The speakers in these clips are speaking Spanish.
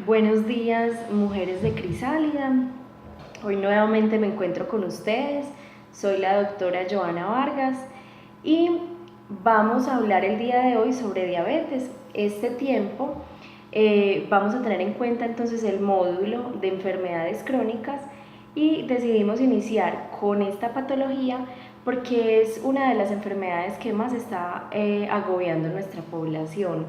Buenos días, mujeres de Crisálida. Hoy nuevamente me encuentro con ustedes. Soy la doctora Joana Vargas y vamos a hablar el día de hoy sobre diabetes. Este tiempo vamos a tener en cuenta entonces el módulo de enfermedades crónicas y decidimos iniciar con esta patología porque es una de las enfermedades que más está agobiando nuestra población.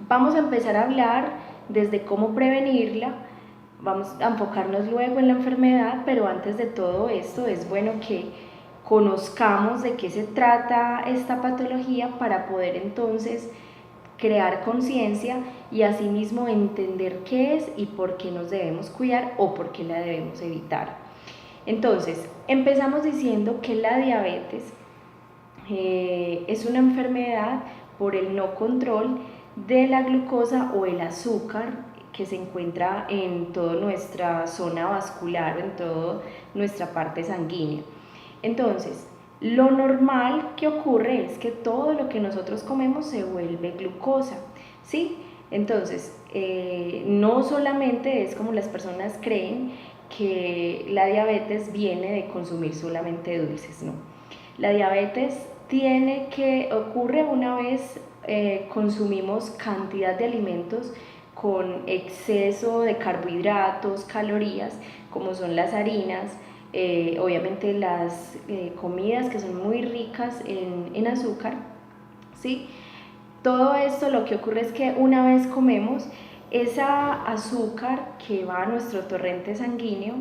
Vamos a empezar a hablar desde cómo prevenirla, vamos a enfocarnos luego en la enfermedad, pero antes de todo esto es bueno que conozcamos de qué se trata esta patología para poder entonces crear conciencia y asimismo entender qué es y por qué nos debemos cuidar o por qué la debemos evitar. Entonces, empezamos diciendo que la diabetes es una enfermedad por el no control de la glucosa o el azúcar que se encuentra en toda nuestra zona vascular, en toda nuestra parte sanguínea. Entonces, lo normal que ocurre es que todo lo que nosotros comemos se vuelve glucosa, ¿sí? Entonces, no solamente es como las personas creen que la diabetes viene de consumir solamente dulces, no. La diabetes ocurre una vez consumimos cantidad de alimentos con exceso de carbohidratos, calorías, como son las harinas, obviamente las comidas que son muy ricas en azúcar, ¿sí? Todo esto lo que ocurre es que una vez comemos, esa azúcar que va a nuestro torrente sanguíneo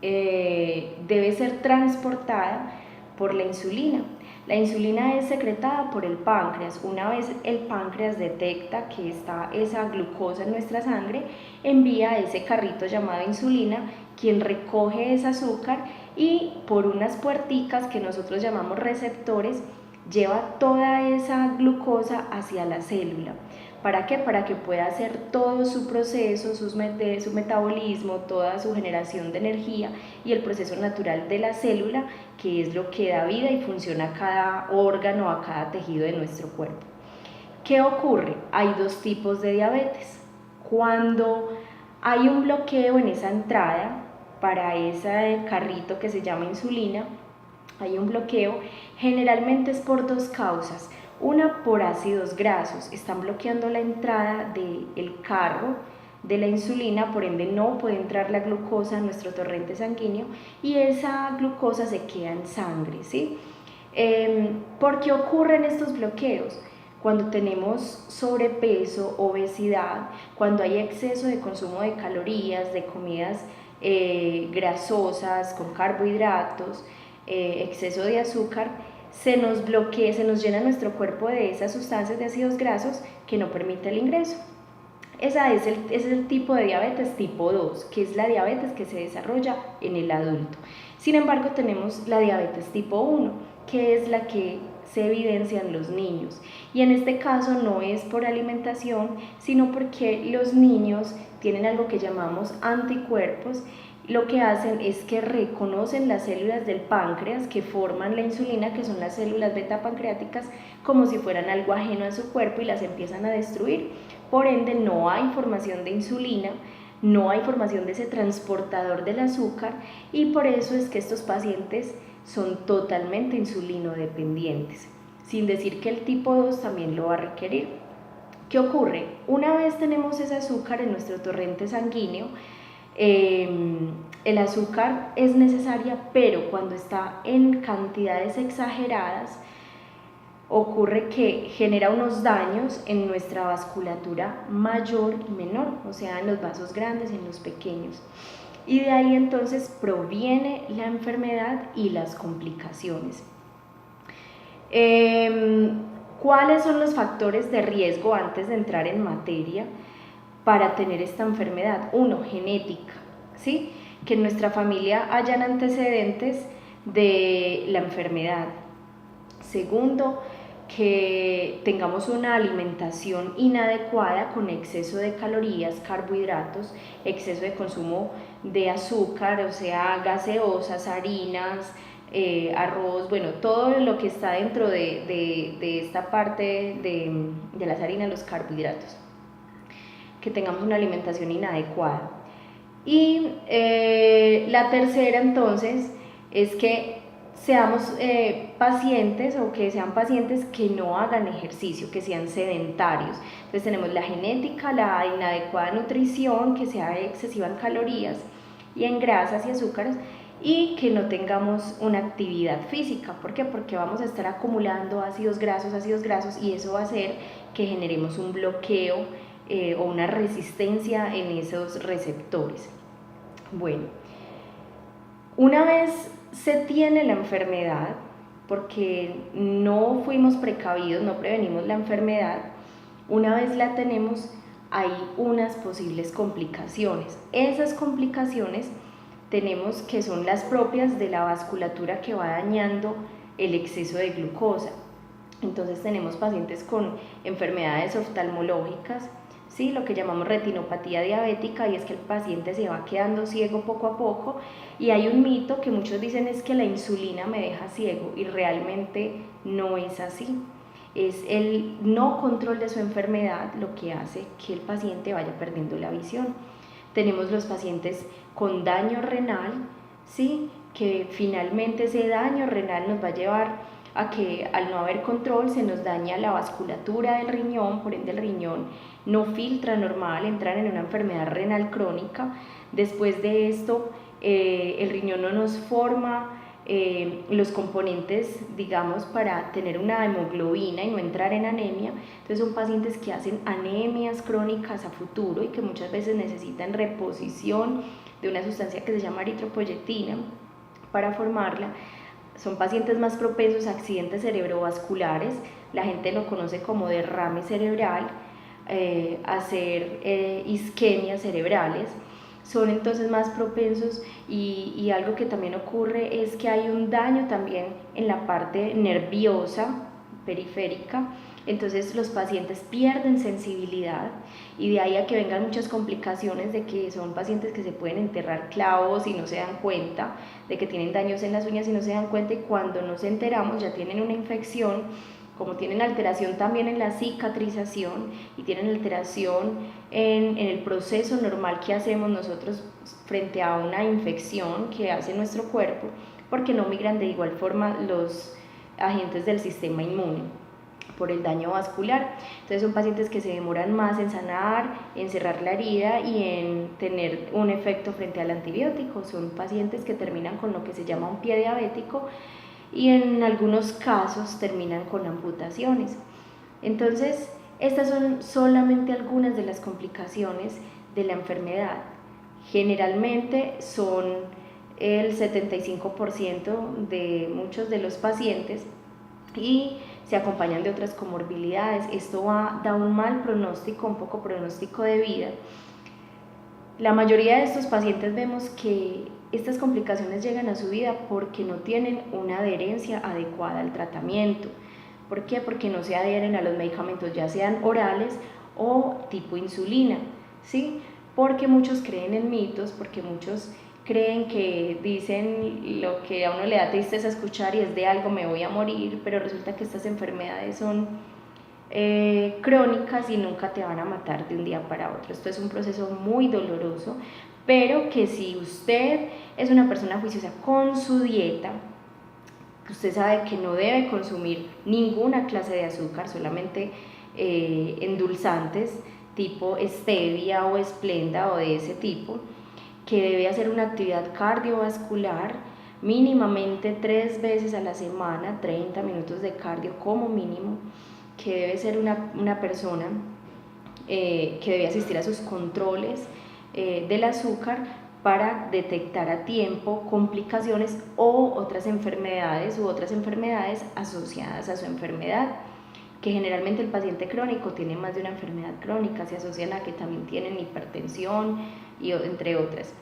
debe ser transportada por la insulina. La insulina es secretada por el páncreas. Una vez el páncreas detecta que está esa glucosa en nuestra sangre, envía a ese carrito llamado insulina, quien recoge ese azúcar y por unas puerticas que nosotros llamamos receptores, lleva toda esa glucosa hacia la célula. ¿Para qué? Para que pueda hacer todo su proceso, su metabolismo, toda su generación de energía y el proceso natural de la célula, que es lo que da vida y funciona a cada órgano, a cada tejido de nuestro cuerpo. ¿Qué ocurre? Hay dos tipos de diabetes. Cuando hay un bloqueo en esa entrada para ese carrito que se llama insulina, hay un bloqueo, generalmente es por dos causas. Una, por ácidos grasos, están bloqueando la entrada del carro de la insulina, por ende no puede entrar la glucosa a nuestro torrente sanguíneo y esa glucosa se queda en sangre, ¿sí? ¿Por qué ocurren estos bloqueos? Cuando tenemos sobrepeso, obesidad, cuando hay exceso de consumo de calorías, de comidas grasosas, con carbohidratos, exceso de azúcar, se nos bloquea, se nos llena nuestro cuerpo de esas sustancias de ácidos grasos que no permite el ingreso. Ese es el tipo de diabetes tipo 2, que es la diabetes que se desarrolla en el adulto. Sin embargo, tenemos la diabetes tipo 1, que es la que se evidencia en los niños. Y en este caso no es por alimentación, sino porque los niños tienen algo que llamamos anticuerpos. Lo que hacen es que reconocen las células del páncreas que forman la insulina, que son las células beta pancreáticas, como si fueran algo ajeno a su cuerpo y las empiezan a destruir. Por ende, no hay formación de insulina, no hay formación de ese transportador del azúcar y por eso es que estos pacientes son totalmente insulinodependientes, sin decir que el tipo 2 también lo va a requerir. ¿Qué ocurre? Una vez tenemos ese azúcar en nuestro torrente sanguíneo, el azúcar es necesaria, pero cuando está en cantidades exageradas, ocurre que genera unos daños en nuestra vasculatura mayor y menor, o sea, en los vasos grandes y en los pequeños. Y de ahí entonces proviene la enfermedad y las complicaciones. ¿Cuáles son los factores de riesgo antes de entrar en materia para tener esta enfermedad? Uno, genética, ¿sí? Que en nuestra familia hayan antecedentes de la enfermedad. Segundo, que tengamos una alimentación inadecuada con exceso de calorías, carbohidratos, exceso de consumo de azúcar, o sea, gaseosas, harinas, arroz, bueno, todo lo que está dentro de esta parte de las harinas, los carbohidratos. que tengamos una alimentación inadecuada. Y la tercera entonces es que seamos pacientes o que sean pacientes que no hagan ejercicio, que sean sedentarios. Entonces tenemos la genética, la inadecuada nutrición, que sea excesiva en calorías y en grasas y azúcares, y que no tengamos una actividad física. ¿Por qué? Porque vamos a estar acumulando ácidos grasos, y eso va a hacer que generemos un bloqueo o una resistencia en esos receptores. Bueno, una vez se tiene la enfermedad, porque no fuimos precavidos, no prevenimos la enfermedad, una vez la tenemos, hay unas posibles complicaciones. Esas complicaciones tenemos que son las propias de la vasculatura que va dañando el exceso de glucosa. Entonces tenemos pacientes con enfermedades oftalmológicas, ¿sí? Lo que llamamos retinopatía diabética, y es que el paciente se va quedando ciego poco a poco, y hay un mito que muchos dicen es que la insulina me deja ciego, y realmente no es así. Es el no control de su enfermedad lo que hace que el paciente vaya perdiendo la visión. Tenemos los pacientes con daño renal, ¿sí? Que finalmente ese daño renal nos va a llevar a que al no haber control se nos daña la vasculatura del riñón, por ende el riñón no filtra normal, entran en una enfermedad renal crónica. Después de esto, el riñón no nos forma los componentes, digamos, para tener una hemoglobina y no entrar en anemia. Entonces son pacientes que hacen anemias crónicas a futuro y que muchas veces necesitan reposición de una sustancia que se llama eritropoyetina para formarla. Son pacientes más propensos a accidentes cerebrovasculares, la gente lo conoce como derrame cerebral, a hacer isquemias cerebrales. Son entonces más propensos, y algo que también ocurre es que hay un daño también en la parte nerviosa periférica. Entonces los pacientes pierden sensibilidad, y de ahí a que vengan muchas complicaciones de que son pacientes que se pueden enterrar clavos y no se dan cuenta, de que tienen daños en las uñas y no se dan cuenta, y cuando nos enteramos ya tienen una infección. Como tienen alteración también en la cicatrización y tienen alteración en el proceso normal que hacemos nosotros frente a una infección que hace nuestro cuerpo, porque no migran de igual forma los agentes del sistema inmune por el daño vascular. Entonces son pacientes que se demoran más en sanar, en cerrar la herida y en tener un efecto frente al antibiótico. Son pacientes que terminan con lo que se llama un pie diabético, y en algunos casos terminan con amputaciones. Entonces, estas son solamente algunas de las complicaciones de la enfermedad. Generalmente son el 75% de muchos de los pacientes, y se acompañan de otras comorbilidades. Esto da un mal pronóstico, un poco pronóstico de vida. La mayoría de estos pacientes vemos que estas complicaciones llegan a su vida porque no tienen una adherencia adecuada al tratamiento. ¿Por qué? Porque no se adhieren a los medicamentos, ya sean orales o tipo insulina, ¿sí? Porque muchos creen en mitos, porque muchos creen que dicen lo que a uno le da tristeza escuchar, y es de algo me voy a morir, pero resulta que estas enfermedades son crónicas y nunca te van a matar de un día para otro. Esto es un proceso muy doloroso, pero que si usted es una persona juiciosa con su dieta, usted sabe que no debe consumir ninguna clase de azúcar, solamente endulzantes tipo stevia o esplenda o de ese tipo, que debe hacer una actividad cardiovascular mínimamente 3 veces a la semana, 30 minutos de cardio como mínimo, que debe ser una persona que debe asistir a sus controles del azúcar para detectar a tiempo complicaciones o otras enfermedades asociadas a su enfermedad, que generalmente el paciente crónico tiene más de una enfermedad crónica, se asocian a que también tienen hipertensión y entre otras.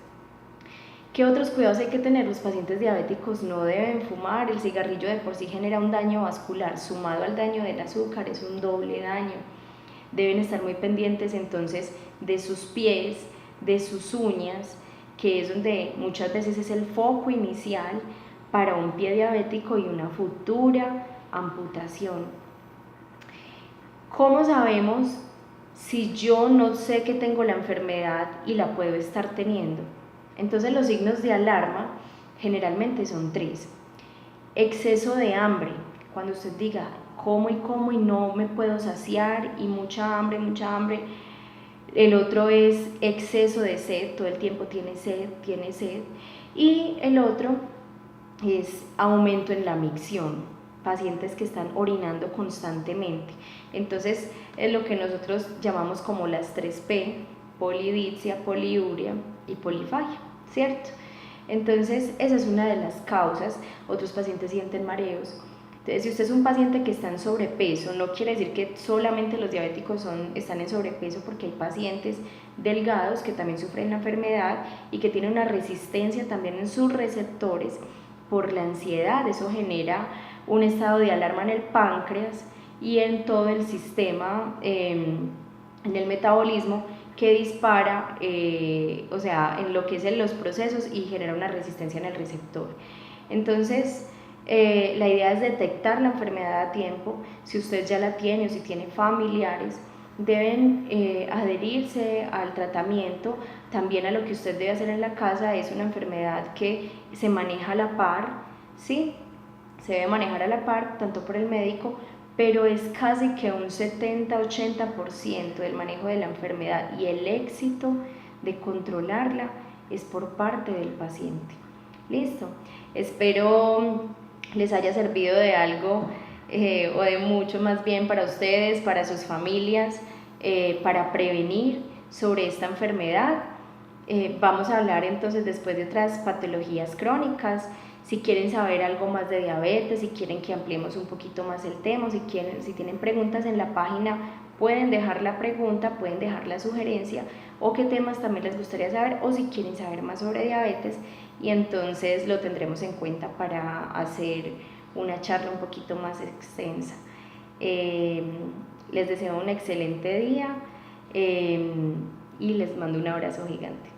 ¿Qué otros cuidados hay que tener? Los pacientes diabéticos no deben fumar, el cigarrillo de por sí genera un daño vascular, sumado al daño del azúcar es un doble daño. Deben estar muy pendientes entonces de sus pies, de sus uñas, que es donde muchas veces es el foco inicial para un pie diabético y una futura amputación. ¿Cómo sabemos si yo no sé que tengo la enfermedad y la puedo estar teniendo? Entonces los signos de alarma generalmente son 3. Exceso de hambre, cuando usted diga como y no me puedo saciar y mucha hambre, mucha hambre. El otro es exceso de sed, todo el tiempo tiene sed, tiene sed. Y el otro es aumento en la micción, pacientes que están orinando constantemente. Entonces es lo que nosotros llamamos como las 3P, polidipsia, poliuria y polifagia, ¿cierto? Entonces esa es una de las causas. Otros pacientes sienten mareos. Entonces, si usted es un paciente que está en sobrepeso, no quiere decir que solamente los diabéticos están en sobrepeso, porque hay pacientes delgados que también sufren la enfermedad y que tienen una resistencia también en sus receptores por la ansiedad. Eso genera un estado de alarma en el páncreas y en todo el sistema, en el metabolismo, que dispara, o sea, enloquece los procesos y genera una resistencia en el receptor. Entonces, la idea es detectar la enfermedad a tiempo. Si usted ya la tiene o si tiene familiares, deben adherirse al tratamiento. También a lo que usted debe hacer en la casa. Es una enfermedad que se maneja a la par, ¿sí? Se debe manejar a la par, tanto por el médico, pero es casi que un 70-80% del manejo de la enfermedad, y el éxito de controlarla es por parte del paciente. Listo, espero les haya servido de algo, o de mucho más bien, para ustedes, para sus familias, para prevenir sobre esta enfermedad. Vamos a hablar entonces después de otras patologías crónicas. Si quieren saber algo más de diabetes, si quieren que ampliemos un poquito más el tema, si tienen preguntas en la página, pueden dejar la pregunta, pueden dejar la sugerencia, o qué temas también les gustaría saber, o si quieren saber más sobre diabetes, y entonces lo tendremos en cuenta para hacer una charla un poquito más extensa. Les deseo un excelente día, y les mando un abrazo gigante.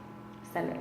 Hasta luego.